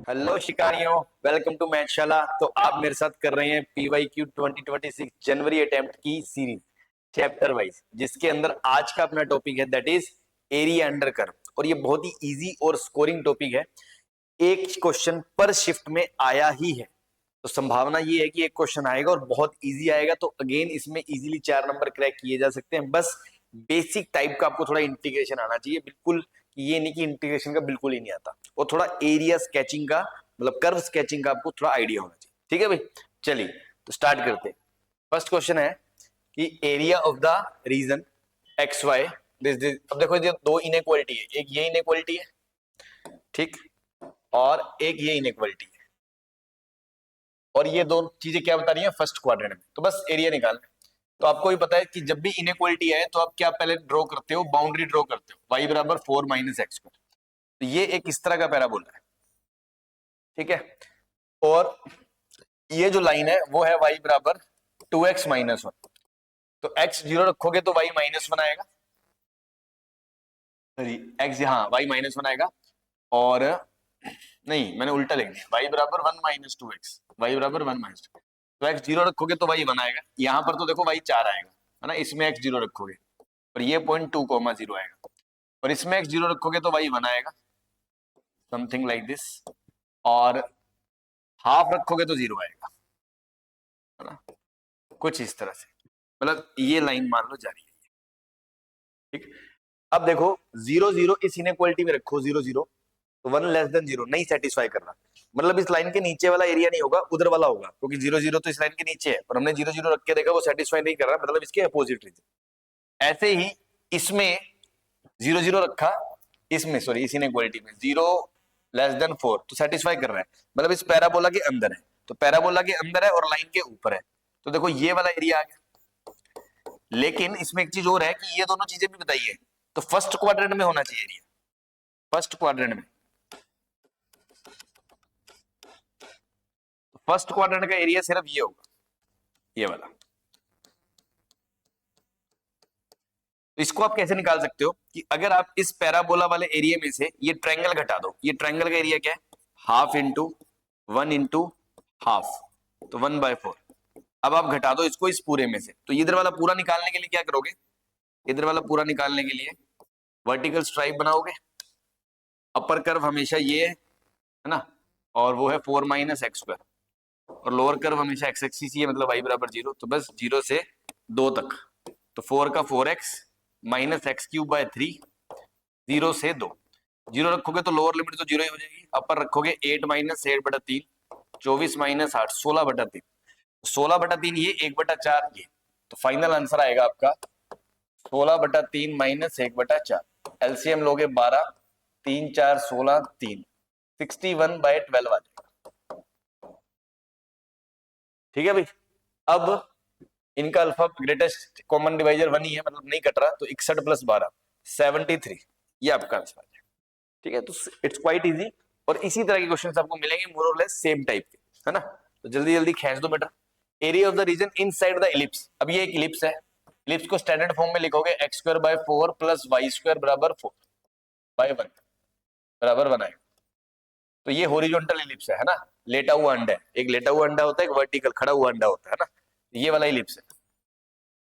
Hello शिकारियों, welcome to मैथशाला। तो आप मेरे साथ कर रहे हैं PYQ 2026 जनवरी अटेम्प्ट की सीरीज चैप्टर वाइज, जिसके अंदर आज का अपना टॉपिक है that is area under curve. और ये बहुत ही इजी और स्कोरिंग टॉपिक है। एक क्वेश्चन पर शिफ्ट में आया ही है, तो संभावना ये है कि एक क्वेश्चन आएगा और बहुत इजी आएगा। तो अगेन इसमें इजीली 4 नंबर क्रैक किए जा सकते हैं। बस बेसिक टाइप का आपको थोड़ा इंटीग्रेशन आना चाहिए। बिल्कुल ये नहीं कि इंटीग्रेशन का बिल्कुल ही नहीं आता, और थोड़ा एरिया स्केचिंग का मतलब कर्व स्केचिंग का आपको थोड़ा आइडिया होना चाहिए। ठीक है भाई, चलिए तो स्टार्ट करते हैं। फर्स्ट क्वेश्चन है कि area of the region X Y this. अब देखो ये दो इनइक्वालिटी है, एक ये इनइक्वालिटी है, ठीक, और एक ये इनइक्वालिटी है। और ये दो चीजें क्या बता रही है फर्स्ट क्वाड्रेंट में, तो बस एरिया निकालना है। तो आपको भी पता है कि जब भी इनइक्वालिटी है तो आप क्या पहले ड्रॉ करते हो, बाउंड्री ड्रॉ करते हो, y बराबर 4 माइनस एक्स स्क्वायर। तो ये एक इस तरह का पैराबोला है, ठीक है। और ये जो लाइन है वो है y बराबर 2x माइनस 1। तो x जीरो रखोगे तो y माइनस 1 आएगा, सॉरी x, हाँ y माइनस 1 आएगा। और नहीं, मैंने उल्टा लिख दिया, y बराबर 1 माइनस 2x, y बराबर 1 माइनस 2। तो x जीरो रखोगे तो y 1 आएगा, यहाँ पर तो देखो y 4 आएगा, है ना, इसमें x जीरो रखोगे और ये पॉइंट 2,0 आएगा। और इसमें x जीरो रखोगे तो y 1 आएगा, समथिंग लाइक दिस। और हाफ रखोगे तो 0 आएगा, है ना, कुछ इस तरह से। मतलब ये लाइन मान लो जा रही है, ठीक। अब देखो 0 0 इस इनइक्वालिटी में रखो, 0 0 तो 1 लेस देन 0 नहीं सेटिस्फाई कर रहा। मतलब इस लाइन के नीचे वाला एरिया नहीं होगा, उधर वाला होगा, क्योंकि 0 0 तो इस लाइन के नीचे है, पर हमने 0 0 रख के देखा वो सेटिस्फाई नहीं कर रहा, मतलब इसके अपोजिट रीजन। ऐसे ही इसमें 0 0 रखा, इसमें सॉरी इस इनइक्वालिटी में 0 लेस देन 4 तो सेटिस्फाई कर रहा है, मतलब इस पैराबोला के अंदर है। तो पैराबोला के अंदर है और लाइन के ऊपर है, तो देखो ये वाला एरिया आ गया। लेकिन इसमें एक चीज और है कि ये दोनों चीजें भी बताइए, तो फर्स्ट क्वाड्रेंट में होना चाहिए एरिया, फर्स्ट क्वाड्रेंट में। फर्स्ट क्वाड्रेंट का एरिया सिर्फ ये होगा, ये वाला। तो इसको आप कैसे निकाल सकते हो कि अगर आप इस पैराबोला वाले एरिया में से ये ट्रायंगल घटा दो, ये ट्रायंगल का एरिया क्या है, हाफ इंटू 1 इंटू हाफ, तो 1/4। अब आप घटा दो इसको इस पूरे में से, तो इधर वाला पूरा निकालने के लिए क्या करोगे, इधर वाला पूरा निकालने के लिए वर्टिकल स्ट्राइप बनाओगे। अपर कर्व हमेशा ये है ना, और वो है 4 माइनस एक्स स्क्वायर। और लोअर कर्व हमेशा एक्स एक्सिस ही है, मतलब y बराबर 0। तो बस 0 से 2 तक, तो 4 का 4x minus x cube by 3, 0 से 2। 0 रखोगे तो लोअर लिमिट तो 0 ही हो जाएगी, अपर रखोगे 8 माइनस 8/3, 24 माइनस 8, 16/3। 16/3 ये 1/4 ये, तो फाइनल आंसर आएगा आपका 16/3 माइनस 1/4। एलसीएम लोगे 12, 3 4 16, 3, 61/12 आ जाएगा। ठीक है भाई। अब इनका अल्फा ग्रेटेस्ट कॉमन डिवाइजर 1 ही है, मतलब नहीं कट रहा, तो 61 प्लस 12 73, ये आपका आंसर आ जाएगा। ठीक है, तो इट्स क्वाइट इजी। और इसी तरह के क्वेश्चन आपको मिलेंगे मोर और लेस सेम टाइप के, है ना। तो जल्दी जल्दी खींच दो बेटा। Area of the region inside the ellipse, अब ये एक इलिप्स है, इलिप्स को स्टैंडर्ड फॉर्म में लिखोगे X square by 4 plus Y square बराबर 4 बाय 1 बराबर 1 आएगा। तो ये हॉरिजॉन्टल इलिप्स है ना, लेटा हुआ अंडा है, एक लेटा हुआ अंडा होता है, एक वर्टिकल खड़ा हुआ अंडा होता है ना, ये वाला इलिप्स है।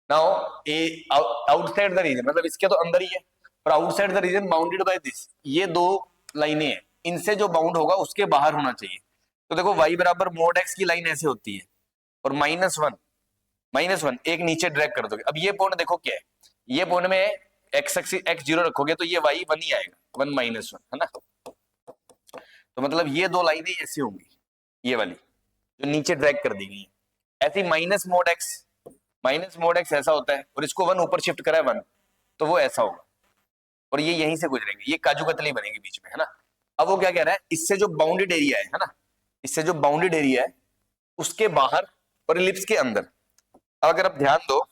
Now a outside the region, मतलब इसके तो अंदर ही है, पर outside the region bounded by this, ये दो लाइनें हैं, इनसे जो बाउंड होगा उसके बाहर होना चाहिए। तो देखो y बराबर मोड x की लाइन ऐसे होती है, और -1 एक नीचे ड्रैग कर दोगे। अब ये पॉइंट देखो क्या है, ये पॉइंट में x 0 रखोगे तो ये y 1 ही आएगा, 1 -1, है ना। तो मतलब ये दो लाइनें ऐसी होंगी, ये वाली जो नीचे ड्रैग कर दी गई है ऐसी। माइनस मोड एक्स ऐसा होता है, और इसको 1 ऊपर शिफ्ट करा है 1, तो वो ऐसा होगा। और ये यहीं से गुजरेंगे, ये काजू कतली बनेगी बीच में, है ना। अब वो क्या कह रहा है, इससे जो बाउंडेड एरिया है ना, इससे जो बाउंडेड एरिया है उसके बाहर और इलिप्स के अंदर। अब अगर आप ध्यान दो,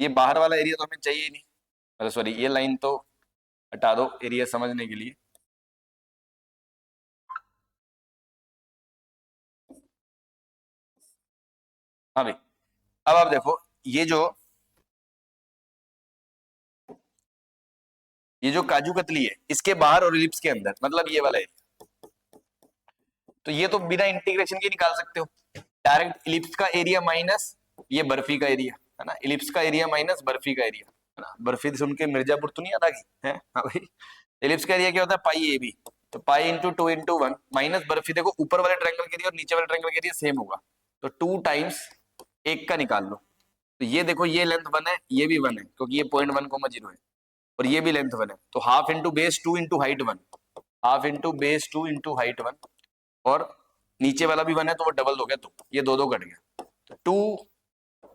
ये बाहर वाला एरिया तो हमें चाहिए ही नहीं, मतलब सॉरी ये लाइन तो हटा दो एरिया समझने के लिए। हाँ भाई, अब आप देखो ये जो काजू कतली है इसके बाहर और इलिप्स के अंदर, मतलब ये वाला एरिया, तो ये तो बिना इंटीग्रेशन के निकाल सकते हो डायरेक्ट। इलिप्स का एरिया माइनस ये बर्फी का एरिया है ना, इलिप्स का एरिया माइनस बर्फी का एरिया है ना। बर्फी सुन के मिर्जापुर तो नहीं याद आ गई है? हाँ भाई, इलिप्स का एरिया क्या होता है? पाई ए बी, तो pi into 2 into 1 minus barfi. देखो ऊपर वाले ट्रायंगल के एरिया और नीचे वाले ट्रायंगल के एरिया सेम होगा, तो 2 टाइम्स 1 का निकाल लो। तो ये देखो ये लेंथ 1 है, ये भी 1 है क्योंकि ये 0.1, 0 है, और ये भी लेंथ 1 है, तो half into base 2 into height 1, half into base 2 into height 1, और नीचे वाला भी 1 है तो वो डबल हो गया, तो ये दो कट गया, तो 2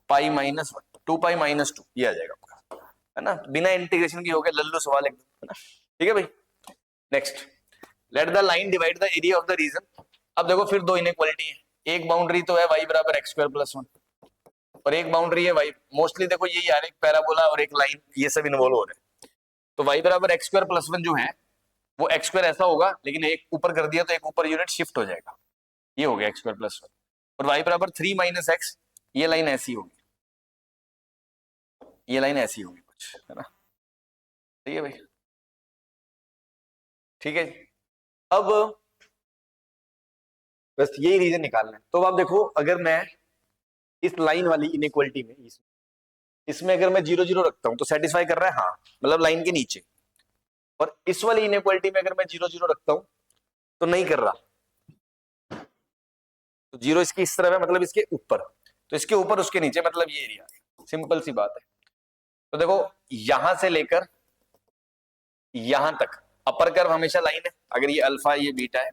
पाई-1, 2 पाई-2 ये आ जाएगा आपका, है ना। बिना इंटीग्रेशन की हो गया लल्लू सवाल एकदम, है ना। ठीक है भाई, next, let the line divide the area of the region. अब देखो फिर दो इनइक्वालिटी है, एक बाउंड्री तो है y बराबर x² + 1, और एक बाउंड्री है y, मोस्टली देखो यही यार, एक पैराबोला और एक लाइन, ये सब इन्वॉल्व हो रहे हैं। तो y बराबर x² + 1 जो है वो x² ऐसा होगा, लेकिन एक ऊपर कर दिया तो एक ऊपर यूनिट शिफ्ट हो जाएगा, ये हो गया x² + 1, और y बराबर 3 - x, ये लाइन ऐसी होगी, ये लाइन ऐसी होगी कुछ, है ना। ठीक है भाई, ठीक है। अब बस यही रीजन निकालना है। तो अब आप देखो, अगर मैं इस लाइन वाली इनइक्वालिटी में इसमें अगर मैं 0 0 रखता हूं तो सेटिस्फाई कर रहा है, हाँ, मतलब लाइन के नीचे। और इस वाली इनइक्वालिटी में अगर मैं 0 0 रखता हूं तो नहीं कर रहा, तो 0 इसकी इस तरफ है मतलब इसके ऊपर, तो इसके ऊपर उसके नीचे मतलब ये एरिया है, सिंपल सी बात है। तो देखो यहां से लेकर यहां तक अपर कर्व हमेशा लाइन है, अगर ये अल्फा ये बीटा है,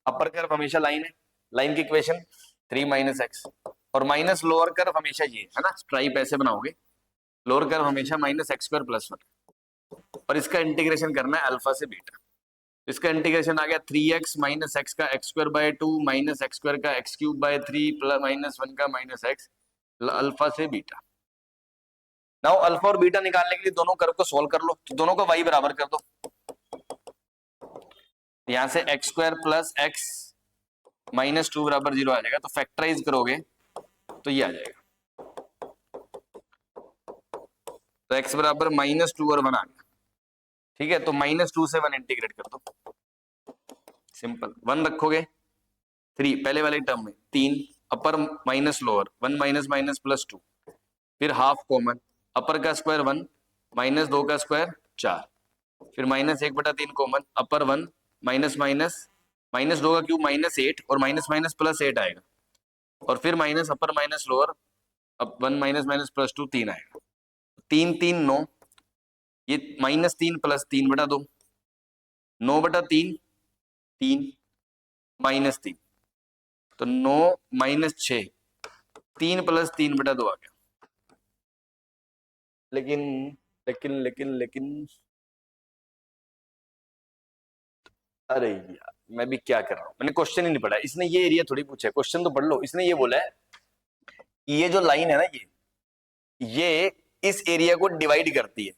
अपर कर्व हमेशा लाइन है, लाइन की इक्वेशन 3 - x, और माइनस लोअर कर्व हमेशा ये है ना, स्ट्राइप ऐसे बनाओगे, लोअर कर्व हमेशा -x² + 1, और इसका इंटीग्रेशन करना है अल्फा से बीटा। इसका इंटीग्रेशन आ गया 3x - x का x²/2 - x² का x³/3 -1 का -x अल्फा से बीटा। नाउ अल्फा और बीटा निकालने के लिए दोनों कर्व को सोल्व कर लो, तो दोनों को y बराबर कर दो, यहां से x² + x -2 बराबर 0 आ जाएगा, तो फैक्टराइज करोगे तो ये आ जाएगा, तो x बराबर -2 और 1 आ गया। ठीक है, तो -2 से 1 इंटीग्रेट कर दो, सिंपल। 1 रखोगे 3 पहले वाले टर्म में, 3 upper minus lower, 1 minus minus plus 2, फिर हाफ कॉमन, अपर का स्क्वायर 1 -2 का स्क्वायर 4, फिर -1/3 कॉमन, अपर 1 माइनस माइनस -2 का क्यूब -8, और माइनस माइनस प्लस 8 आएगा, और फिर माइनस अपर माइनस लोअर, अब 1 माइनस माइनस प्लस 2 3 आएगा, 3 3 9, ये -3 + 3/2, 9/3 3 -3, तो 9 - 6 3 + 3/2 आ गया। लेकिन लेकिन लेकिन लेकिन अरे यार, मैं भी क्या कर रहा हूं, मैंने क्वेश्चन ही नहीं पढ़ा, इसने ये एरिया थोड़ी पूछा है, क्वेश्चन तो पढ़ लो। इसने ये बोला है ये जो लाइन है ना, ये इस एरिया को डिवाइड करती है।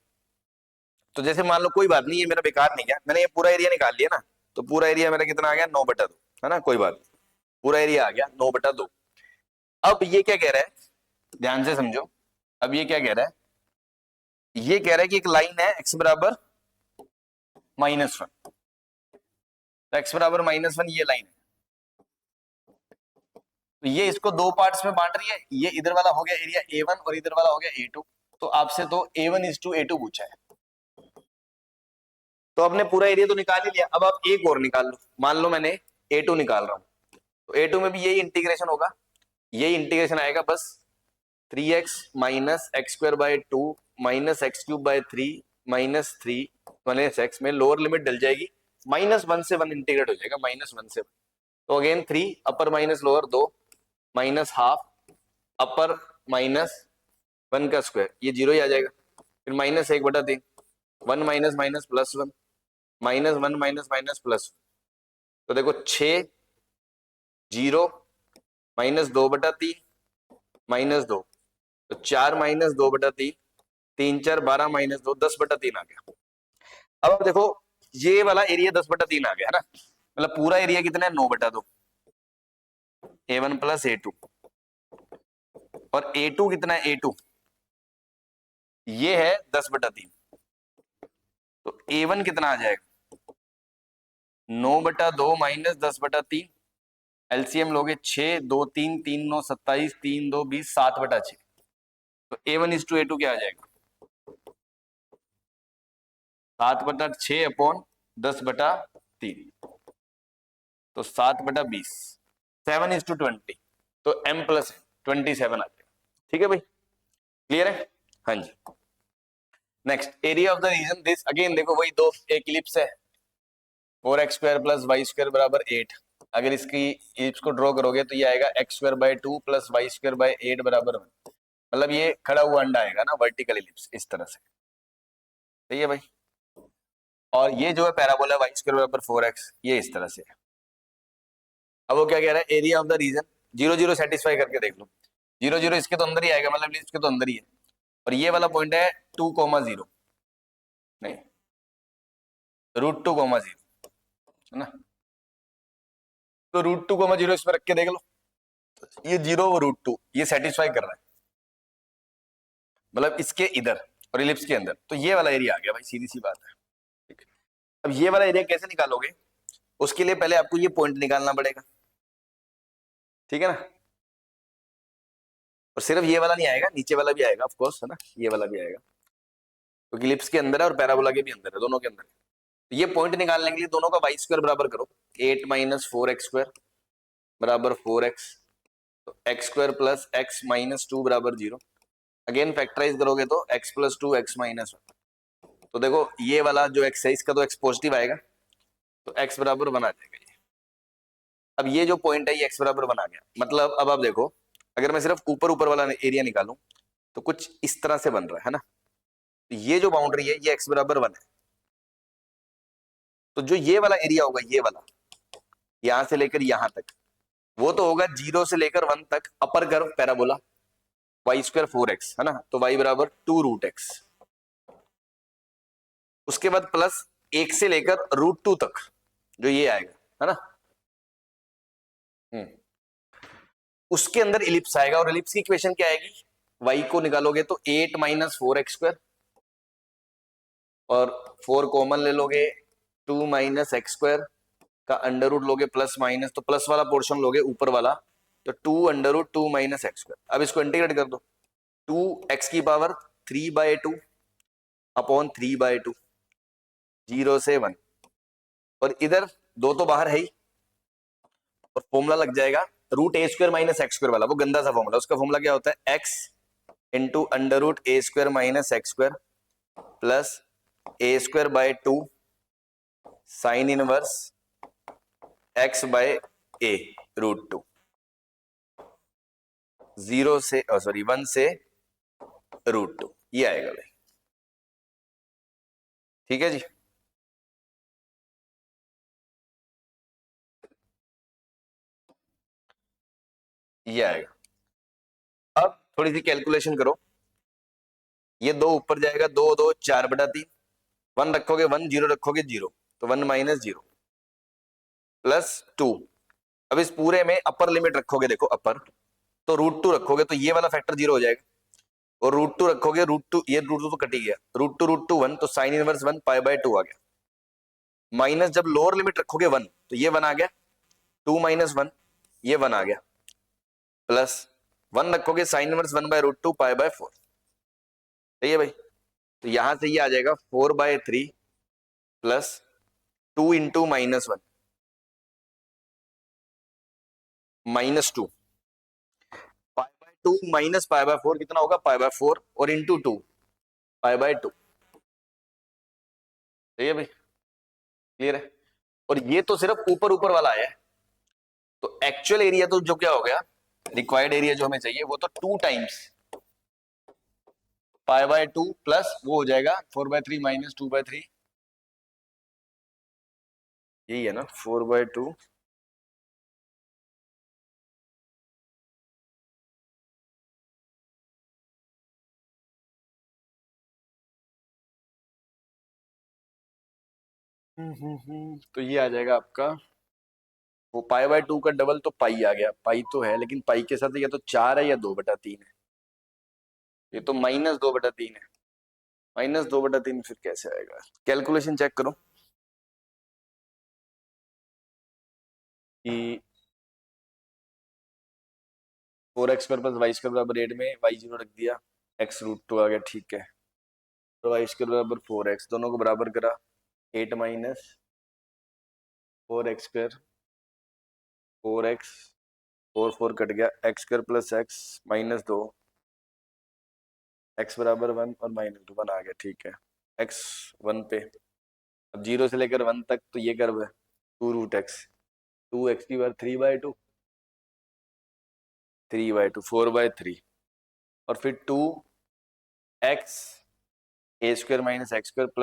तो जैसे मान लो कोई बात नहीं, ये मेरा बेकार नहीं गया, मैंने ये पूरा एरिया निकाल लिया ना, तो पूरा एरिया मेरा कितना आ गया 9/2, है ना, कोई बात नहीं, पूरा एरिया आ गया 9/2। अब ये क्या कह रहा है, ध्यान से समझो, अब ये क्या कह रहा है, ये कह रहा है कि एक लाइन है x बराबर -1, तो x बराबर -1 ये लाइन है, तो ये इसको दो पार्ट्स में बांट रही है, ये इधर वाला हो गया एरिया A1 और इधर वाला हो गया A2, तो आपसे तो A1:A2 पूछा है, तो आपने पूरा एरिया तो निकाल ही लिया, अब आप एक और निकाल लो, मान लो मैंने A2 निकाल रहा हूं, तो A2 में भी यही इंटीग्रेशन होगा, यही इंटीग्रेशन आएगा, बस 3x - x²/2 - x³/3 -3 -x में लोअर लिमिट डल जाएगी, -1 से 1 इंटीग्रेट हो जाएगा, -1 से 1, तो again 3 upper minus lower 2 -half upper -1 का स्क्वायर, ये 0 ही आ जाएगा, फिर -1/3 1 minus minus plus 1 -1 minus minus plus, तो देखो 6 0 -2/3 -2, तो 4 - 2/3 3 4 12 -2 10/3 आ गया। अब देखो ये वाला एरिया 10/3 आ गया है ना, मतलब पूरा एरिया कितना है 9/2, A1 + A2, और A2 कितना है, A2 ये है 10/3, तो A1 कितना आ जाएगा, 9/2 माइनस 10/3, एलसीएम लोगे 6, 2 3, 3 9 27, 3 2 20, 7/6, तो A1:A2 क्या आ जाएगा, 7/6 अपॉन 10/3, तो 7/20, 7:20, तो M+27 आ जाएगा। ठीक है भाई, क्लियर है, हाँ जी। Next, area of the region this, again देखो वही दो, एक इलिप्स है 4x² + y² = 8, अगर इसकी इलिप्स को ड्रॉ करोगे तो ये आएगा x² / 2 + y² / 8 = 1, मतलब ये खड़ा हुआ अंडा आएगा ना, वर्टिकल इलिप्स इस तरह से, सही है भाई। और ये जो है पैराबोला y² = 4x, ये इस तरह से है। अब वो क्या कह रहा है, area of the region 0 0 satisfy करके देख लो, 0 0 इसके तो अंदर ही आएगा, मतलब इसके तो अंदर ही है, और ये वाला पॉइंट है 2,0, नहीं √2,0 है ना, तो √2,0 इसमें रख के देख लो, ये 0 और √2 ये सेटिस्फाई कर रहा है, मतलब इसके इधर और इलिप्स के अंदर, तो ये वाला एरिया आ गया भाई, सीधी सी बात है। ठीक है, अब ये वाला एरिया कैसे निकालोगे, उसके लिए पहले आपको ये पॉइंट निकालना पड़ेगा, ठीक है ना, और सिर्फ ये वाला नहीं आएगा, नीचे वाला भी आएगा ऑफ कोर्स, है ना, ये वाला भी आएगा, क्योंकि इलिप्स के अंदर है और पैराबोला के भी अंदर है, दोनों के अंदर है। तो ये पॉइंट निकालने के लिए दोनों का y² बराबर करो, 8 - 4x² = 4x, तो x² + x - 2 = 0, अगेन फैक्टराइज करोगे तो x + 2 x - 1, तो देखो ये वाला जो x है इसका तो x पॉजिटिव आएगा, तो x = 1 आ जाएगा ये। अब ये जो पॉइंट है ये x = 1 आ गया, मतलब अब आप देखो, अगर मैं सिर्फ ऊपर ऊपर वाला एरिया निकालूं तो कुछ इस तरह से बन रहा है ना, तो ये जो बाउंड्री है ये x = 1 है, तो जो ये वाला एरिया होगा, ये वाला यहां से लेकर यहां तक, वो तो होगा 0 से लेकर 1 तक upper curve parabola, y² 4x है ना, तो y = 2√x, उसके बाद प्लस 1 से लेकर √2 तक जो ये आएगा, है ना, उसके अंदर इलिप्स आएगा, और इलिप्स की इक्वेशन क्या आएगी, y को निकालोगे तो 8 - 4x² और 4 कॉमन ले लोगे, 2 - x² का अंडर रूट लोगे, प्लस माइनस, तो प्लस वाला पोर्शन लोगे ऊपर वाला, तो 2 √2 - x², अब इसको इंटीग्रेट कर दो, 2x³ 3/2 अपॉन 3/2, 0 से 1, और इधर दो तो बाहर है ही, और फॉर्मूला लग जाएगा √a² - x² वाला, वो गंदा सा फॉर्मूला, उसका फॉर्मूला क्या होता है, x * √a² - x² plus a²/2 sine inverse x/a √2, 0 से 1 से √2, ये आएगा भाई, ठीक है जी। ये आएगा, अब थोड़ी सी कैलकुलेशन करो, ये 2 ऊपर जाएगा, 2 2 4/3, 1 रखोगे 1, 0 रखोगे 0, तो 1 - 0 प्लस 2, अब इस पूरे में अपर लिमिट रखोगे, देखो अपर, तो √2 रखोगे तो ये वाला फैक्टर 0 हो जाएगा, और √2 रखोगे, √2 ये √2 तो कट ही गया, √2 √2 1, तो साइन इनवर्स 1 π/2 आ गया, माइनस जब लोअर लिमिट रखोगे 1, तो ये 1 आ गया, 2 - 1 ये 1 आ गया, प्लस 1 रखोगे साइन इनवर्स 1/√2 π/4, सही है भाई, तो यहां से ये आ जाएगा 4/3 प्लस 2 × -1 -2 π/2 माइनस π/4 कितना होगा, π/4 और इंटू 2 π/2, सही है भाई, क्लियर है, और ये तो सिर्फ ऊपर ऊपर वाला आया है, तो एक्चुअल एरिया तो जो क्या हो गया, रिक्वायर्ड एरिया जो हमें चाहिए वो तो 2 टाइम्स π/2 प्लस वो हो जाएगा 4/3 - 2/3, यही है ना, 4/2 तो ये आ जाएगा आपका, वो π/2 का डबल तो पाई आ गया, पाई तो है लेकिन पाई के साथ या तो 4 है या 2/3 है, ये तो -2/3 है। -2/3 फिर कैसे आएगा? कैलकुलेशन चेक करो कि 4x² + y² बराबर 8 में y0 रख दिया, x√2 आ गया, ठीक है। तो y² बराबर 4x, दोनों को बराबर करा, 8 - 4x², 4x, 4 कट गया, x² + x -2, x बराबर 1 और -1 आ गया, ठीक है। x 1 पे, अब 0 से लेकर 1 तक तो ये कर्व है 2√x, 2x की बार 3/2, 3/2, 4/3, और फिर 2x a² - x² + a², x a² -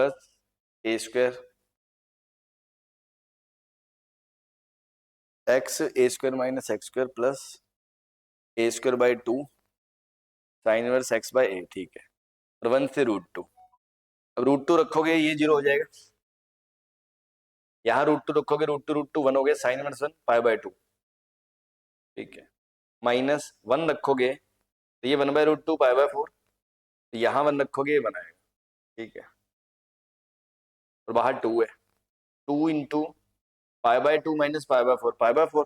x² + a²/2 sin inverse x/a, ठीक है। और 1 से √2, अब √2 रखोगे ये 0 हो जाएगा, यहाँ √2 रखोगे, √2 1 हो गया, sin इनवर्स 1 π/2, ठीक है। -1 रखोगे तो ये 1/√2 π/4, तो यहाँ 1 रखोगे ये 1 आएगा, ठीक है। और बाहर 2 है, 2 × π/2 - π/4, π/4,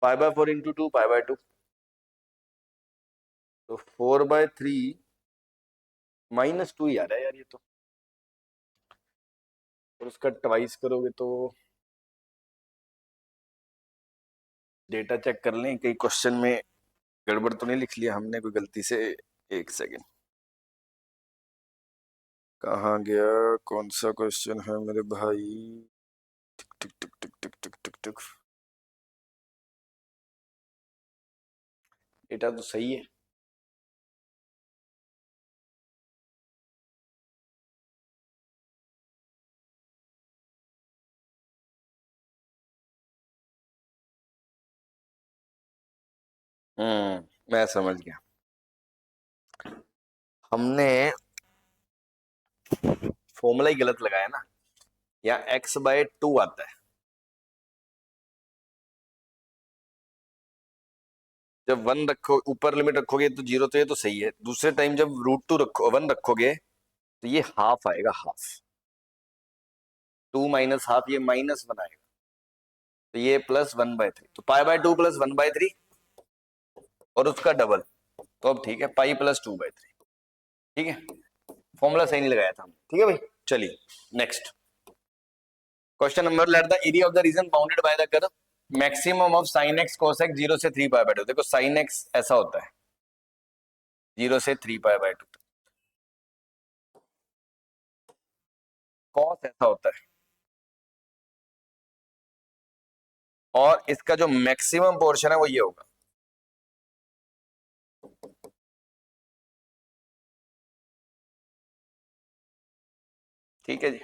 π/4 × 2 π/2, तो 4/3 -2 ही आ रहा है यार ये तो, और उसका ट्वाइस करोगे तो डेटा चेक कर लें कई क्वेश्चन में गड़बड़ तो नहीं लिख लिया हमने कोई गलती से। एक सेकेंड, कहाँ गया, कौन सा क्वेश्चन है मेरे भाई? टिक टिक टिक टिक टिक टिक टिक टिक, डेटा तो सही है। मैं समझ गया, हमने फॉर्मूला ही गलत लगाया ना, या x/2 आता है, जब 1 रखो ऊपर लिमिट रखोगे तो 0, तो ये तो सही है। दूसरे टाइम जब √2 रखो 1 रखोगे तो ये हाफ आएगा, हाफ, 2 - हाफ, ये -1 आएगा, तो ये +1/3, तो π/2 + 1/3 और उसका डबल, तो अब ठीक है, पाई +2/3, ठीक है। फॉर्मूला सही नहीं लगाया था, ठीक है भाई। चलिए next question number, let the area of the region bounded by the curve maximum of sin x cos x 0 से 3 π/2। देखो sin x ऐसा होता है 0 से 3 π/2, cos ऐसा होता है, और इसका जो मैक्सिमम पोर्शन है वो ये होगा, ठीक है जी।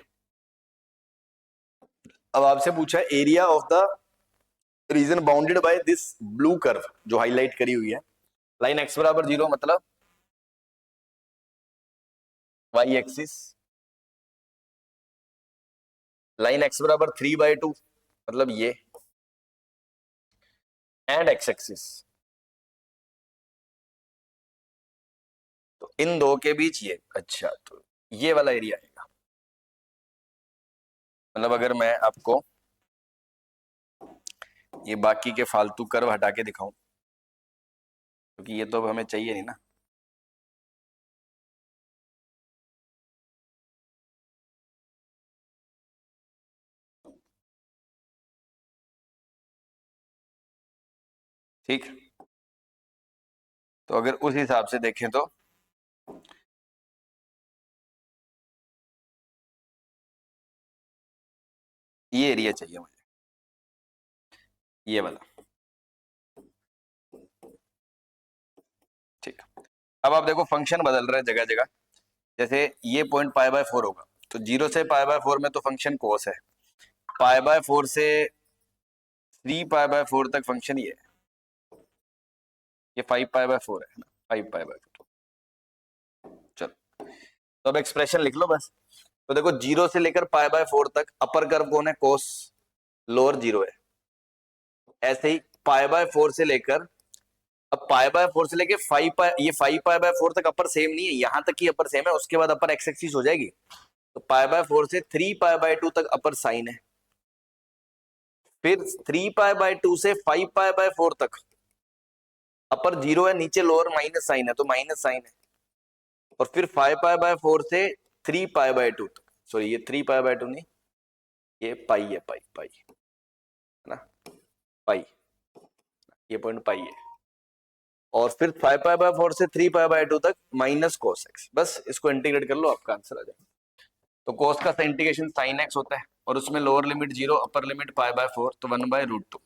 अब आपसे पूछा है area of the region bounded by this blue curve, जो हाईलाइट करी हुई है, लाइन x बराबर 0 मतलब y एक्सिस, लाइन x बराबर 3/2 मतलब ये, एंड x एक्सिस, तो इन दो के बीच ये, अच्छा तो ये वाला एरिया आएगा। मतलब अगर मैं आपको ये बाकी के फालतू कर्व हटा के दिखाऊं, क्योंकि ये तो अब हमें चाहिए नहीं ना, ठीक। तो अगर उस हिसाब से देखें तो ये एरिया चाहिए मुझे, ये वाला, ठीक। अब आप देखो फंक्शन बदल रहा है जगह जगह, जैसे ये पॉइंट π/4 होगा, तो 0 से π/4 में तो फंक्शन कोस है, π/4 से 3 π/4 तक फंक्शन ये है, ये 5 π/4 है ना, 5 π/4। चलो तो अब एक्सप्रेशन लिख लो बस। तो देखो 0 से लेकर π/4 तक अपर कर्व कौन है, कोस, लोअर 0 है। ऐसे ही π/4 से लेकर अब पाई बाय 4 से लेके 5 पाई, ये 5 पाई बाय 4 तक अपर सेम नहीं है, यहां तक ही अपर सेम है, उसके बाद अपर एक्स एक्सिस हो जाएगी। तो पाई बाय 4 से 3 पाई बाय 2 तक अपर साइन है, फिर 3 पाई बाय 2 से 5 पाई बाय 4 तक अपर 0 है, नीचे लोअर माइनस साइन है तो माइनस साइन है, और फिर 5 पाई बाय 4 से 3 पाई बाय 2 तक, सॉरी ये 3 पाई बाय 2 नहीं, ये पाई है, पाई पाई है ना, पाई, ये पॉइंट पाई है, और फिर 5 पाई बाय 4 से 3 पाई बाय 2 तक माइनस कोस एक्स, बस इसको इंटीग्रेट कर लो, आपका आंसर आ जाएगा। तो कोस का इंटीग्रेशन साइन एक्स होता है, और उसमें lower limit 0, upper limit pi by 4, तो 1/√2।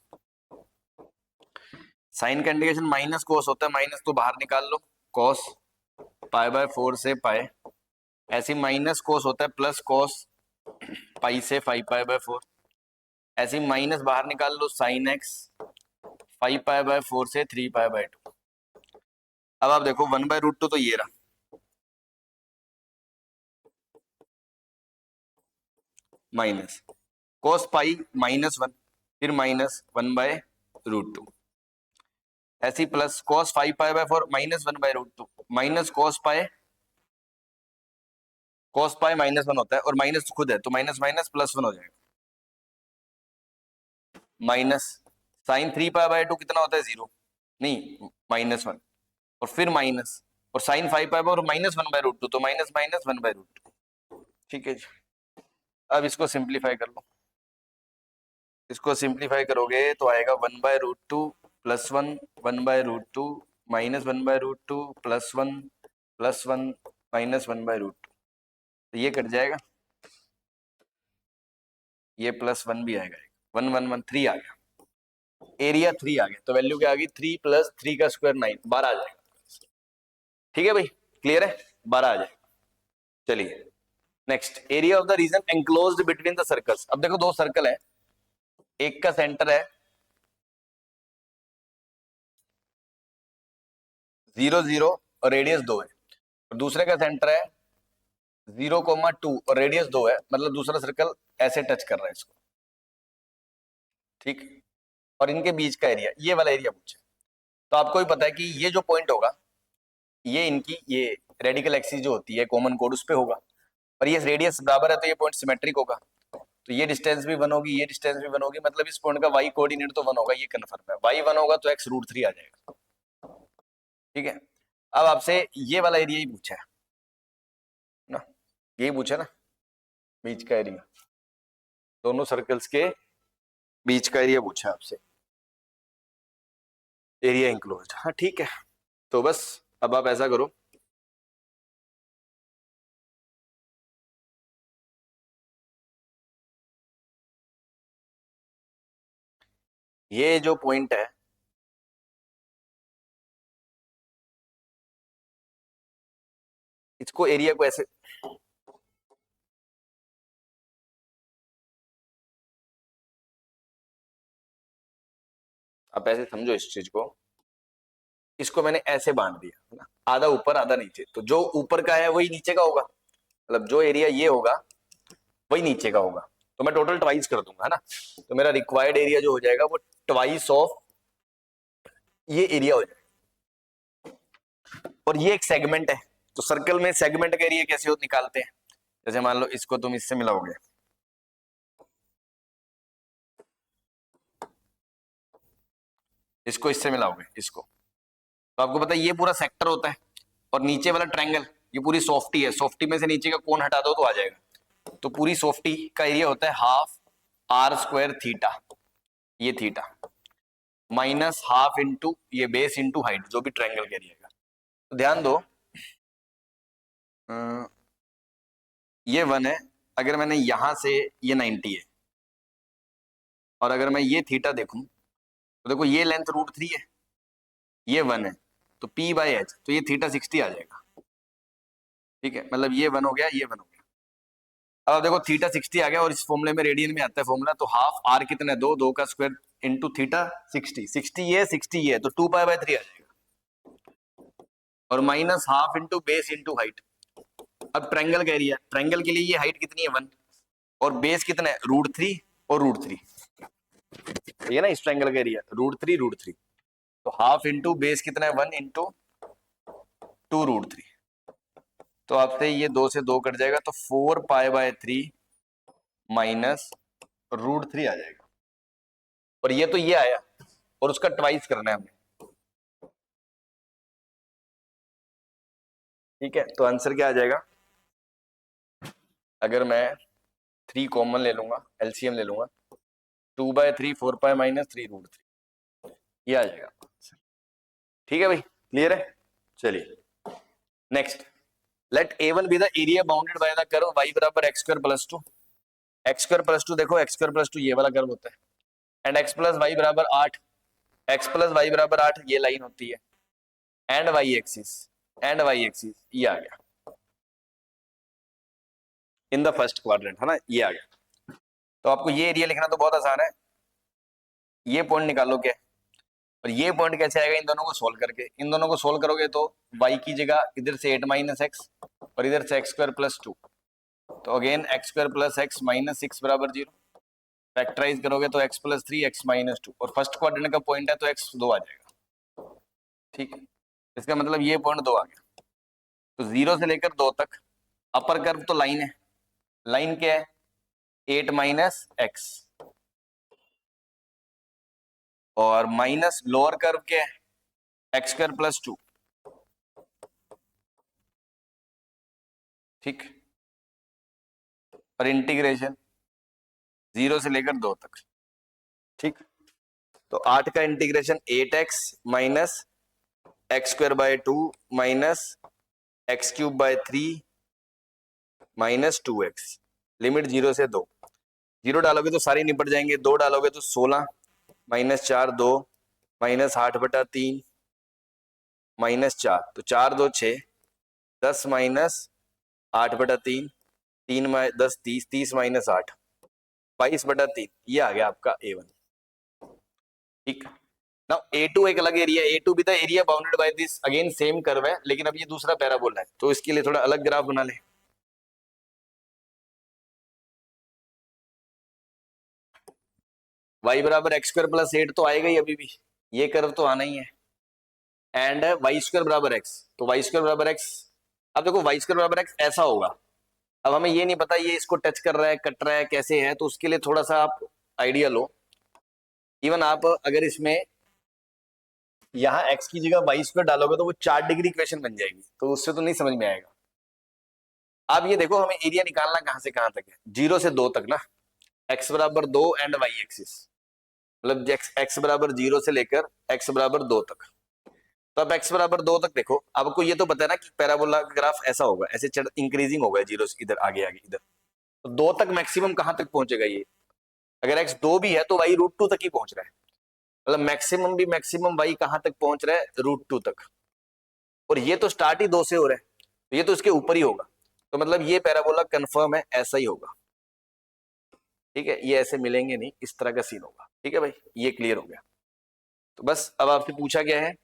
साइन का इंटीग्रेशन माइनस कोस होता है, माइनस तो बाहर निकाल लो, कोस पाई बाय 4 से पाई, ऐसे माइनस कोस होता है प्लस कोस पाई से 5 पाई बाय 4, ऐसे माइनस बाहर निकाल लो, साइन एक्स 5 पाई बाय 4 से 3 पाई बाय 2। अब आप देखो 1/√2 तो ये रहा, माइनस कोस पाई -1, फिर -1/√2, ऐसी plus cos 5 pi by 4 -1/√2, minus cos pi -1 होता है, और माइनस खुद है तो माइनस माइनस +1 हो जाएगा, माइनस साइन 3 पाई बाय 2 कितना होता है 0, नहीं -1, और फिर माइनस, और साइन 5 पाई बाय और -1/√2 तो माइनस माइनस 1/√2। ठीक है जी, अब इसको सिंप्लीफाई कर लो, इसको सिंप्लीफाई करोगे तो आएगा 1/√2 +1 1/√2 -1/√2 +1 +1 -1/√2, तो ये कट जाएगा, ये +1 भी आएगा, 1 1 1 3 आ गया, एरिया 3 आ गया, तो वैल्यू क्या आ गई 3 + 3 का स्क्वायर 9, 12 आ जाएगा। ठीक है भाई, क्लियर है, 12 आ जाएगा। चलिए next, area of the region enclosed between the circles. अब देखो दो सर्कल है, एक का सेंटर है 0 0 और रेडियस 2 है, और दूसरे का सेंटर है 0,2 और रेडियस 2 है, मतलब दूसरा सर्कल ऐसे टच कर रहा है इसको, ठीक, और इनके बीच का एरिया, ये वाला एरिया पूछे, तो आपको भी पता है कि ये जो पॉइंट होगा, ये इनकी ये रेडिकल एक्सिस जो होती है कॉमन कोड उस पे होगा, और ये रेडियस बराबर है तो ये पॉइंट सिमेट्रिक होगा, तो ये डिस्टेंस भी 1 होगी, ये डिस्टेंस भी 1 होगी, मतलब इस पॉइंट का वाई कोऑर्डिनेट तो 1 होगा, ये कन्फर्म है, वाई 1 होगा तो एक्स √3 आ जाएगा। ठीक है, अब आपसे ये वाला एरिया ही पूछा है ना, यही पूछा ना, बीच का एरिया, दोनों सर्कल्स के बीच का एरिया पूछा आपसे, एरिया इंक्लोज्ड, हाँ ठीक है, तो बस अब आप ऐसा करो, ये जो पॉइंट है इसको, एरिया को ऐसे, आप ऐसे समझो इस चीज को, इसको मैंने ऐसे बांट दिया है ना, आधा ऊपर आधा नीचे, तो जो ऊपर का है वही नीचे का होगा, मतलब जो एरिया ये होगा वही नीचे का होगा, तो मैं टोटल ट्वाइस कर दूंगा, है ना, तो मेरा रिक्वायर्ड एरिया जो हो जाएगा वो ट्वाइस ऑफ ये एरिया हो जाएगा, और ये एक सेगमेंट है, तो सर्कल में सेगमेंट का एरिया कैसे निकालते हैं, जैसे मान लो इसको तुम इससे मिलाओगे, इसको इससे मिलाओगे इसको, तो आपको पता है ये पूरा सेक्टर होता है, और नीचे वाला ट्रायंगल ये पूरी सॉफ्टी है, सॉफ्टी में से नीचे का कोण हटा दो तो आ जाएगा, तो पूरी सॉफ्टी का एरिया होता है ½ r²θ, ये थीटा माइनस हाफ इंटू ये बेस इंटू हाइट, जो भी ट्रायंगल का एरिया का, तो ध्यान दो ये 1 है, अगर मैंने यहां से ये 90 है, और अगर मैं ये थीटा देखूं तो देखो ये लेंथ √3 है, ये 1 है, तो P/h, तो ये थीटा 60 आ जाएगा। ठीक है, मतलब ये 1 हो गया, ये 1 हो गया, अब देखो थीटा 60 आ गया, और इस फॉर्मूले में रेडियन में आता है फॉर्मूला, तो हाफ r कितना है 2 का स्क्वायर इंटू थीटा 60, 60 ये 60 ये, तो 2π/3 आ जाएगा, और minus half into base into height. अब ट्रायंगल का एरिया, ट्रायंगल के लिए ये हाइट कितनी है 1, और बेस कितना है √3 और √3, ये ना इस ट्रायंगल का एरिया √3 √3, तो हाफ इंटू बेस कितना है 1 इंटू 2√3। तो आपसे ये 2 से 2 कट जाएगा, तो 4π/3 माइनस √3 आ जाएगा। और ये तो ये आया, और उसका ट्वाइस करना है हमें। ठीक है, तो आंसर क्या आ जाएगा? अगर मैं 3 कॉमन ले लूंगा, एलसीएम ले लूंगा, 2/3 4π माइनस 3√3, ये आ जाएगा। ठीक है भाई, क्लियर है? चलिए next, let A1 B the area bounded by the curve y बराबर x² प्लस 2। x² प्लस 2, देखो x² प्लस 2 ये वाला कर्व होता है, एंड x प्लस वाई बराबर 8, x प्लस वाई बराबर 8 ये लाइन होती है, एंड y एक्सिस, ये आ गया इन द फर्स्ट क्वाड्रेंट, है ना, ये आ गया। तो आपको ये एरिया लिखना तो बहुत आसान है, ये पॉइंट निकालो क्या, और ये पॉइंट कैसे आएगा, इन दोनों को सोल्व करके। इन दोनों को सोल्व करोगे तो y की जगह इधर से 8 माइनस एक्स और इधर से x² प्लस 2, तो again x² plus x minus 6 बराबर 0। फैक्टराइज करोगे तो x प्लस 3 x माइनस 2, और फर्स्ट क्वाड्रेंट का पॉइंट है तो x 2 आ जाएगा। ठीक है, इसका मतलब ये पॉइंट 2 आ गया। तो 0 से लेकर 2 तक अपर कर्व तो लाइन है, लाइन क्या है 8 माइनस एक्स, और माइनस लोअर कर्व क्या है x² प्लस 2। ठीक, और इंटीग्रेशन 0 से लेकर 2 तक। ठीक, तो 8 का integration 8x minus x² by 2 minus x³ by 3 minus 2x, limit 0 से 2। 0 डालोगे तो सारे निपट जाएंगे, 2 डालोगे तो 16 माइनस 4 2 माइनस 8/3 माइनस 4, तो 4 2 6, 10 माइनस 8/3, 3 10 30, 30 माइनस 8 22/3, ये आ गया आपका A1। ठीक, नाउ A2 एक अलग एरिया, A2 भी the area bounded by this, again same curve है, लेकिन अब ये दूसरा पैराबोला है, तो इसके लिए थोड़ा अलग ग्राफ बना ले। y बराबर x² प्लस 8 तो आएगा ही अभी भी, ये कर्व तो आना ही है, एंड y² बराबर x, तो y² बराबर x, अब देखो y² बराबर x ऐसा होगा। अब हमें ये नहीं पता ये इसको टच कर रहा है, कट रहा है, कैसे है, तो उसके लिए थोड़ा सा आप आइडिया लो। इवन आप अगर इसमें यहाँ x की जगह y² डालोगे तो वो 4 डिग्री इक्वेशन बन जाएगी, तो उससे तो नहीं समझ में आएगा। अब ये देखो हमें एरिया निकालना कहां से कहां तक है, 0 से 2 तक ना, x बराबर 2 एंड y एक्सिस, मतलब x बराबर 0 से लेकर x बराबर 2 तक। तो अब x बराबर 2 तक देखो, आपको ये तो पता है ना कि पैराबोला का ग्राफ ऐसा होगा, ऐसे इंक्रीजिंग होगा 0 से इधर आगे आगे इधर, तो 2 तक मैक्सिमम कहां तक पहुंचेगा ये, अगर x 2 भी है तो y √2 तक ही पहुंच रहा है, मतलब मैक्सिमम भी मैक्सिमम y कहां तक पहुंच रहा है √2 तक, और ये तो स्टार्ट ही 2 से हो रहा है, तो ये तो इसके ऊपर ही होगा, तो मतलब ये पैराबोला कंफर्म है, ऐसा ही होगा। ठीक है, ये ऐसे मिलेंगे नहीं, इस तरह का सीन होगा। ठीक है भाई, ये क्लियर हो गया। तो बस अब आपसे पूछा गया है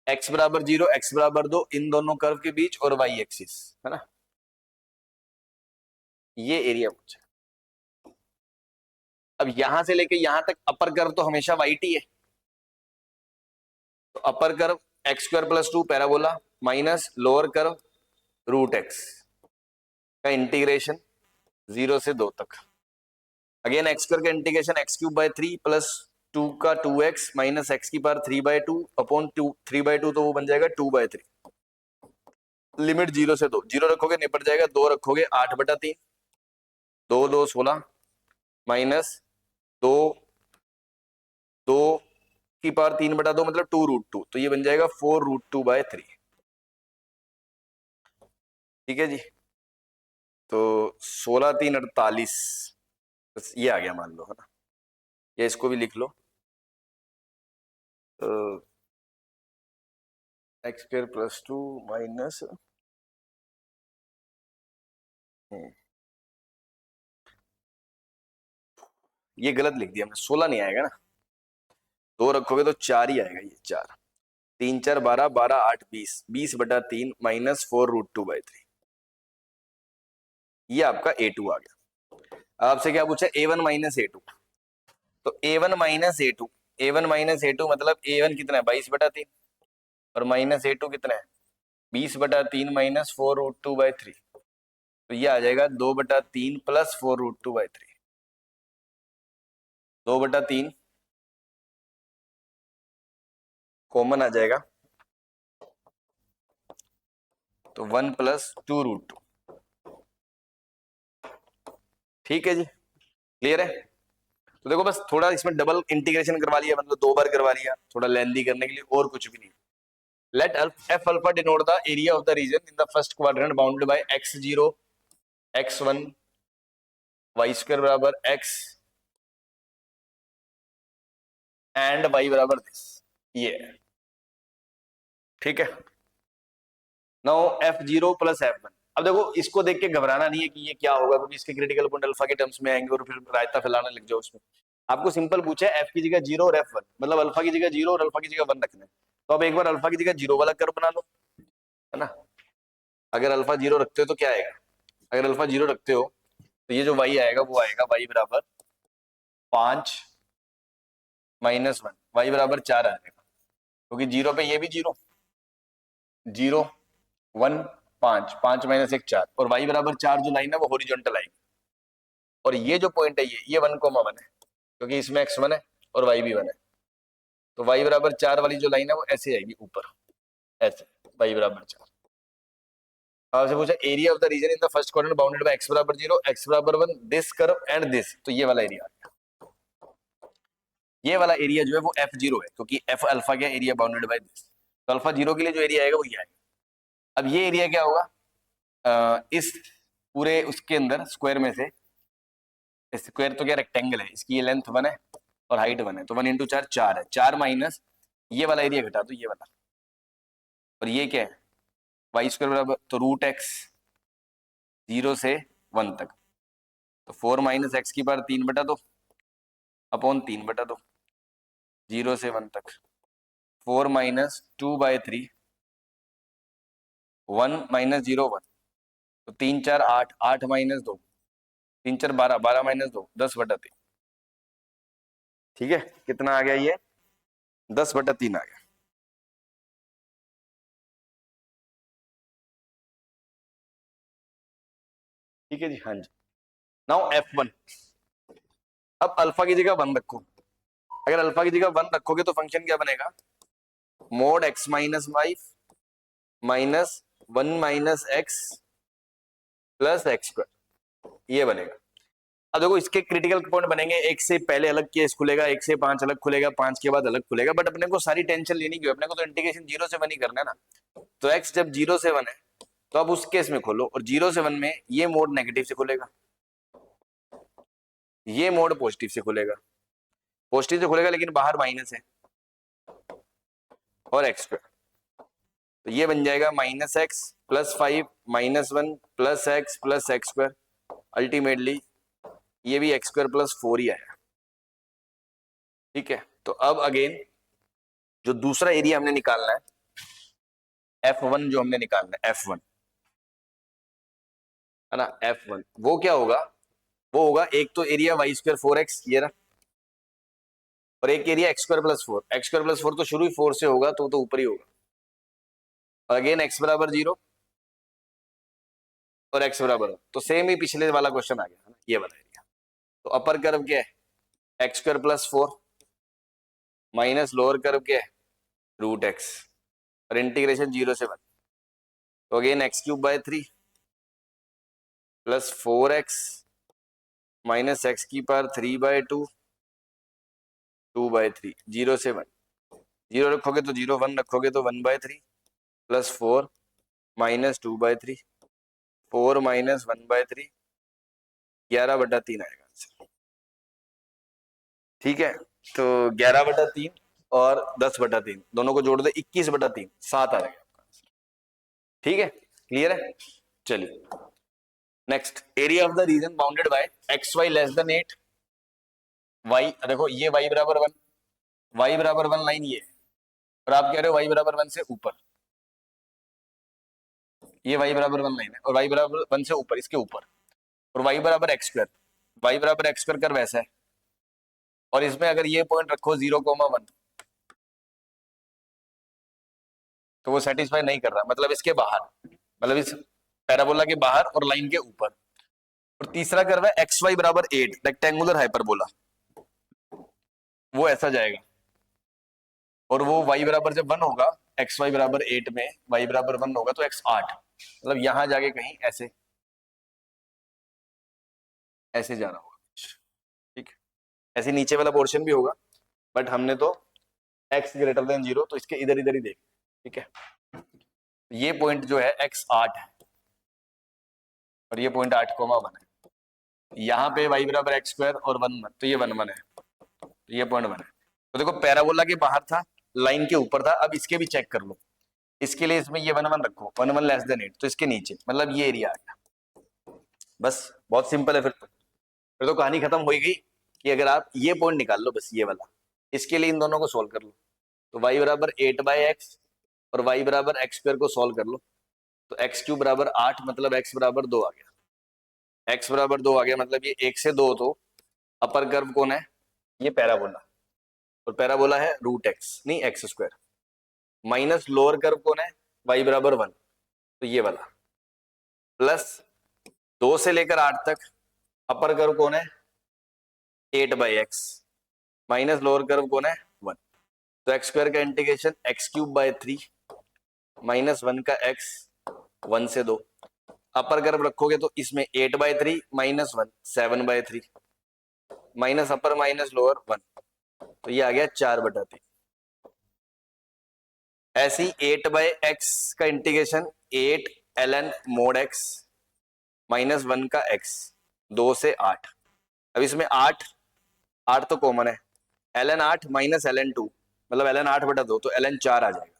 x बराबर 0 x बराबर 2 इन दोनों कर्व के बीच और y एक्सिस, है ना, ये एरिया पूछा। अब यहां से लेके यहां तक अपर कर्व तो हमेशा वाइट ही है, तो upper curve x² plus 2 parabola minus lower curve √x का इंटीग्रेशन 0 से 2 तक, अगेन x² का इंटीग्रेशन x³ बाय 3 प्लस 2 का 2x माइनस x⁻3/2 अपॉन 3/2, तो वो बन जाएगा 2/3, लिमिट 0 से 2, 0 रखोगे निपट जाएगा, 2 रखोगे 8/3, 2 2 16 माइनस 2 2 की पावर 3/2 मतलब 2√2, तो ये बन जाएगा 4√2/3। ठीक है जी, तो 16 3 48, बस ये आ गया मान लो, है ना, ये इसको भी लिख लो, x² प्लस 2 माइनस, ये गलत लिख दिया मैं, 16 नहीं आएगा ना, 2 रखोगे तो 4 ही आएगा, ये 4 3 4 12 12 8 20 20/3 माइनस 4√2/3, ये आपका A2 आ गया। आपसे क्या पूछा A1 माइनस A2, तो a1 minus a2, a1 minus a2 मतलब a1 कितना है 22/3 और माइनस a2 कितना है 20/3 माइनस 4√2/3, तो ये आ जाएगा 2/3 प्लस 4√2/3, 2/3 कॉमन आ जाएगा तो 1 प्लस 2√2। ठीक है जी, क्लियर है। तो देखो बस थोड़ा इसमें डबल इंटीग्रेशन करवा लिया, मतलब 2 बार करवा लिया थोड़ा लेंथी करने के लिए, और कुछ भी नहीं। Let F alpha denote the area of the region in the first quadrant bounded by x0 x1 y square बराबर x एंड y बराबर दिस, ये है। ठीक है, नाउ f0 प्लस f1। अब देखो इसको देख के घबराना नहीं है कि ये क्या होगा, क्योंकि इसके क्रिटिकल पॉइंट अल्फा के टर्म्स में आएंगे और फिर रायता फैलाने लग जाओ उसमें। आपको सिंपल पूछा है f की जगह 0 और f1, मतलब अल्फा की जगह 0 और अल्फा की जगह 1 रखना है। तो अब एक बार अल्फा की जगह 0 वाला कर्व बना लो, है ना। अगर अल्फा 0 रखते हो तो क्या आएगा, अगर अल्फा 0 रखते हो तो ये जो y आएगा वो आएगा y बराबर 5 माइनस 1, y बराबर 4 आ जाएगा, क्योंकि 0 पे ये भी 0, 0 1 5, 5 माइनस 1 4, और y बराबर 4 जो लाइन है वो हॉरिजॉन्टल आएगी। और ये जो पॉइंट है ये 1,1 है, क्योंकि इसमें x1 है और y भी 1 है, तो y बराबर 4 वाली जो लाइन है वो ऐसे आएगी ऊपर, ऐसे y बराबर 4। आपसे पूछा area of the region in the first quadrant bounded by x बराबर 0 x बराबर 1 दिस कर्व एंड दिस, तो ये वाला एरिया आ गया। ये वाला एरिया जो है वो f0 है, क्योंकि f अल्फा का एरिया बाउंडेड बाय दिस, तो अल्फा 0 के लिए जो एरिया आएगा वो ये आएगा। अब ये एरिया क्या होगा, इस पूरे उसके अंदर स्क्वायर में से, स्क्वायर तो क्या रेक्टेंगल है, इसकी ये लेंथ 1 है और हाइट 1 है, तो 1 इंटू 4 4 है, 4 माइनस ये वाला एरिया घटा दो, ये वाला, और ये क्या है वाई स्क्वायर बराबर, तो रूट एक्स 0 से 1 तक, तो 4 माइनस एक्स की पावर 3/2 अपॉन 3/2, 0 से 1 तक 4 माइनस 2/3 1 माइनस 0 1, तो 3 4 8, 8 माइनस 2 3 4 12, 12 माइनस 2 10/3। ठीक है, कितना आ गया ये 10/3 आ गया। ठीक है जी, हाँ जी। नाउ f1, अब अल्फा की जगह 1 रखो, अगर अल्फा की जगह 1 रखोगे तो फंक्शन क्या बनेगा, mode x minus 5 minus 1 minus x plus x square, ये बनेगा। अब देखो इसके क्रिटिकल पॉइंट बनेंगे, एक से पहले अलग केस खुलेगा, एक से 5 अलग खुलेगा, 5 के बाद अलग खुलेगा, बट अपने को सारी टेंशन लेनी क्यों, अपने को तो इंटीग्रेशन 0 से 1 ही करना है ना। तो x जब 0 से 1 है तो अब उस केस में खोलो, और 0 से 1 में ये मोड नेगेटिव से खुलेगा, ये मोड पॉजिटिव से खुलेगा, पॉजिटिव से खुलेगा लेकिन बाहर माइनस है और एक्स स्क्वायर, तो ये बन जाएगा minus x plus 5 minus 1 plus x square, ultimately ये भी एक्स स्क्वायर प्लस 4 ही आया। ठीक है, तो अब अगेन जो दूसरा एरिया हमने निकालना है f1, जो हमने निकालना है f1, है ना, f1 वो क्या होगा, वो होगा एक तो एरिया वाई स्क्वायर 4x ये रहा, और एक area x square plus 4, x square plus 4 तो शुरू ही 4 से होगा तो ऊपर ही होगा, और अगेन x बराबर 0 और x बराबर 1, तो सेम ही पिछले वाला क्वेश्चन आ गया है ना, ये वाला एरिया। तो अपर कर्व क्या है x square plus 4 minus lower curve क्या है रूट एक्स, और इंटीग्रेशन 0 से 1, तो again x³/3 plus 4x minus x की पावर 3/2 2/3, 0 से 1, 0 रखोगे तो 0, 1 रखोगे तो 1/3 प्लस 4 माइनस 2/3, 4 माइनस 1/3, 11/3 आएगा आंसर। ठीक है, तो 11/3 और 10/3 दोनों को जोड़ दे 21/3, 7 आ जाएगा आपका आंसर। ठीक है, क्लियर है। चलिए next, area of the region bounded by X Y less than 8, Y देखो ये y बराबर 1, y बराबर 1 लाइन ये, और आप कह रहे हो y बराबर 1 से ऊपर, ये y बराबर 1 लाइन है और y बराबर 1 से ऊपर, इसके ऊपर, और y बराबर एक्स स्क्वायर, y बराबर एक्स स्क्वायर कर वैसा है, और इसमें अगर ये पॉइंट रखो 0,1 तो वो सेटिस्फाई नहीं कर रहा, मतलब इसके बाहर, मतलब इस पैराबोला के बाहर और लाइन के ऊपर। और तीसरा कर्व है एक्स वाई बराबर 8 रेक्टेंगुलर हाइपरबोला, वो ऐसा जाएगा। और वो y बराबर जब 1 होगा, एक्स वाई बराबर 8 में y बराबर 1 होगा तो x 8, मतलब यहां जाके कहीं ऐसे ऐसे जाना होगा, ठीक है। ऐसे नीचे वाला पोर्शन भी होगा, बट हमने तो x ग्रेटर देन 0 तो इसके इधर इधर ही देख, ठीक है। ये पॉइंट जो है x 8 है और ये पॉइंट 8,1 है। यहाँ पे y बराबर एक्स स्क्वायर और 1 तो ये 1 1 है, तो ये पॉइंट 1 है। तो देखो पैराबोला के बाहर था, लाइन के ऊपर था, अब इसके भी चेक कर लो। इसके लिए इसमें ये 1 1 रखो, 1 1 लेस देन 8 तो इसके नीचे, मतलब ये एरिया आ गया। बस बहुत सिंपल है, फिर तो कहानी खत्म हो गई कि अगर आप ये पॉइंट निकाल लो बस ये वाला, इसके लिए इन दोनों को सोल्व कर लो। तो y बराबर 8/x और y बराबर एक्स स्क्वायर को सोल्व कर लो, तो x³ बराबर 8, मतलब x बराबर 2 आ गया। x बराबर 2 आ गया, मतलब ये 1 से 2, तो अपर कर्व कौन है, ये पैराबोला, और पैराबोला है √x नहीं x square, minus lower curve कौन है, y बराबर 1 तो ये वाला, प्लस 2 से लेकर 8 तक अपर कर्व कौन है 8/x, माइनस लोअर कर्व कौन है 1। तो एक्स स्क्वायर का इंटीग्रेशन x³/3 माइनस 1 का x 1 से 2, अपर कर्व रखोगे तो इसमें 8/3 माइनस 1 7/3 माइनस अपर माइनस लोअर 1, तो ये आ गया 4/3। ऐसी 8/x का integration 8 ln mod x minus 1 का x 2 से 8। अब इसमें 8 तो कॉमन है, ln 8 माइनस ln 2 मतलब ln 8/2 तो ln 4 आ जाएगा,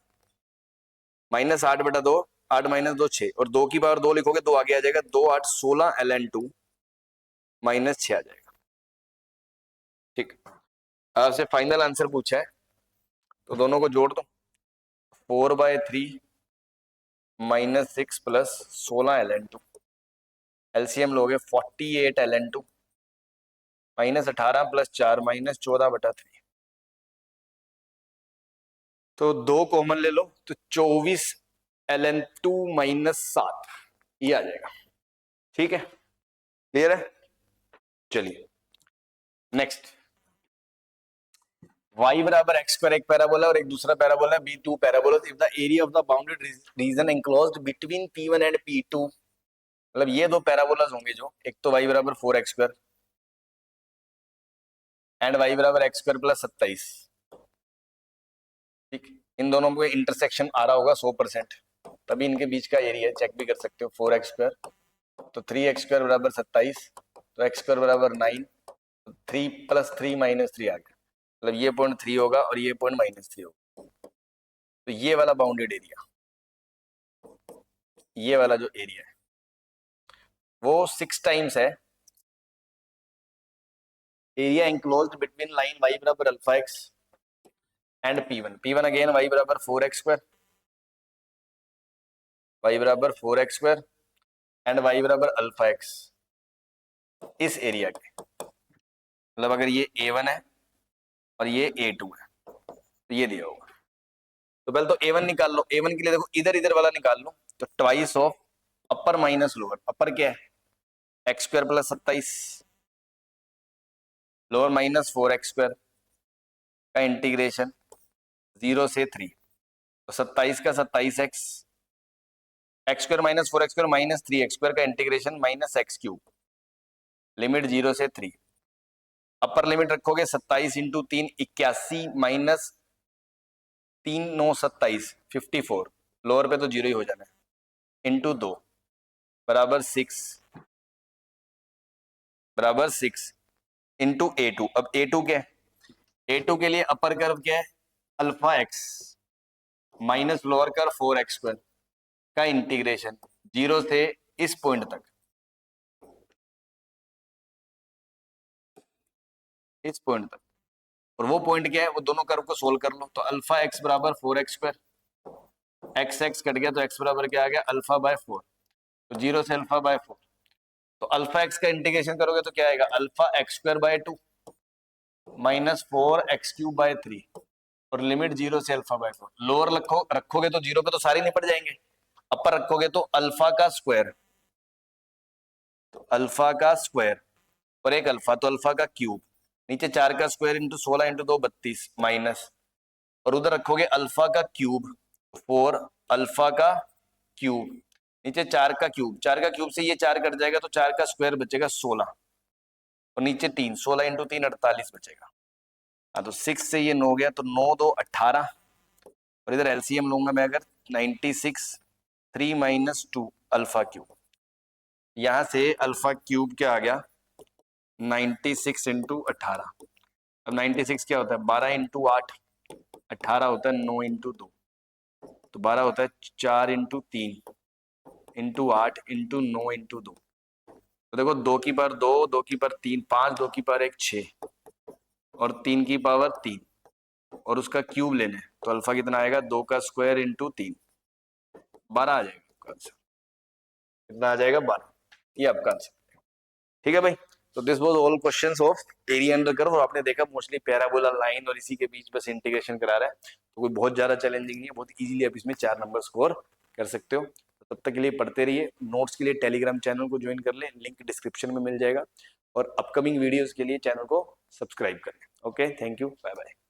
माइनस 8/2, 8 माइनस 2 6, और 2 की पावर 2 लिखोगे 2 आगे आ जाएगा, 2 8 16 ln 2 माइनस 6 आ जाएगा, ठीक। आपसे फाइनल आंसर पूछा है तो दोनों को जोड़ दो, 4/3 माइनस 6 प्लस 16 ln 2, एलसीएम लोगे 48 ln 2 माइनस 18 प्लस 4 माइनस 14/3, तो 2 कॉमन ले लो तो 24 ln 2 माइनस 7, ये आ जाएगा, ठीक है। क्लियर है, चलिए नेक्स्ट। y बराबर एक्स स्क्वायर एक पैराबोला और एक दूसरा पैराबोला है B2 parabola, if the area of the bounded reason enclosed between P1 and P2, मतलब ये दो पैराबोलास होंगे जो, एक तो y बराबर 4x² एंड y बराबर एक्स स्क्वायर प्लस 27, ठीक। इन दोनों में इंटरसेक्शन आ रहा होगा 100%, तभी इनके बीच का एरिया चेक भी कर सकते हो, 4x² तो 3x² बराबर 27, तो x² बराबर 9, 3 प्लस 3 माइनस 3 आ गया, मतलब ये पॉइंट 3 होगा और ये पॉइंट -3 होगा। तो ये वाला बाउंडेड एरिया, ये वाला जो एरिया है वो 6 टाइम्स है area enclosed between line y बराबर alpha x and P1 again y बराबर 4x² y बराबर 4x² एंड y बराबर अल्फा x, इस एरिया के, मतलब अगर ये A1 है और ये A2 है तो ये दिया होगा। तो पहले तो A1 निकाल लो, A1 के लिए देखो इधर इधर वाला निकाल लो, तो twice of upper minus lower, upper क्या है x² plus 27, lower minus 4x² का इंटीग्रेशन 0 से 3, तो 27 का 27x, x² minus 4x² minus 3x² का इंटीग्रेशन माइनस x³, लिमिट 0 से 3, अपर लिमिट रखोगे 27 इंटू 3 81 माइनस 3 9 27 54, लोअर पे तो जीरो ही हो जाना है, इंटू 2 बराबर 6 इंटू A2। अब A2 क्या है, A2 के लिए अपर कर्व क्या है alpha x minus lower curve 4x² का इंटीग्रेशन 0 से इस पॉइंट तक, इस पॉइंट तक, और वो पॉइंट क्या है, वो दोनों कर्व को सोल्व कर लो, तो अल्फा x बराबर 4x², x कट गया तो x बराबर क्या आ गया अल्फा/4, तो 0 से अल्फा/4, तो अल्फा x का इंटीग्रेशन करोगे तो क्या आएगा अल्फा x² बाय 2 -4x³/3 और लिमिट 0 से α/4। लोअर रखोगे तो 0 पे तो सारे निपट जाएंगे, अपर रखोगे तो अल्फा का स्क्वायर, तो अल्फा का स्क्वायर और एक अल्फा तो अल्फा का क्यूब, नीचे 4 का स्क्वायर इंटू 16 इंटू 2 32 माइनस, और उधर रखोगे अल्फा का क्यूब 4 अल्फा का क्यूब, नीचे 4 का क्यूब, 4 का क्यूब से ये 4 कट जाएगा तो 4 का स्क्वायर बचेगा 16 और नीचे 3, 16 इंटू 3 48 बचेगा। हाँ तो 6 से ये 9 गया तो 9 2 18 और इधर एलसीएम लूंगा मैं अगर 96 3 माइनस 2 अल्फा क्यूब, यहां से अल्फा क्यूब क्या आ गया 96 इंटू 18। अब 96 क्या होता है 12 इंटू 8, 18 होता है 9 इंटू 2, तो 12 होता है 4 इंटू 3 इंटू 8 इंटू 9 इंटू 2। तो देखो 2 की पावर 2, 2 की पावर 3, 5, 2 की पावर 1 6 और 3 की पावर 3 और उसका क्यूब लेना है तो अल्फा कितना आएगा 2 का स्क्वायर इंटू 3, 12 आ जाएगा आपका आंसर। कितना आ जाएगा 12, ये आपका आंसर। ठीक है भाई, तो this was all questions of area under curve. और आपने देखा मोस्टली पैराबोला लाइन और इसी के बीच बस इंटीग्रेशन करा रहा है, तो कोई बहुत ज्यादा चैलेंजिंग नहीं है, बहुत इजीली आप इसमें 4 नंबर स्कोर कर सकते हो। तो तब तक के लिए पढ़ते रहिए, नोट्स के लिए टेलीग्राम चैनल को ज्वाइन कर लें, लिंक डिस्क्रिप्शन में मिल जाएगा, और अपकमिंग वीडियोस के लिए चैनल को सब्सक्राइब करें। Okay, thank you, bye bye.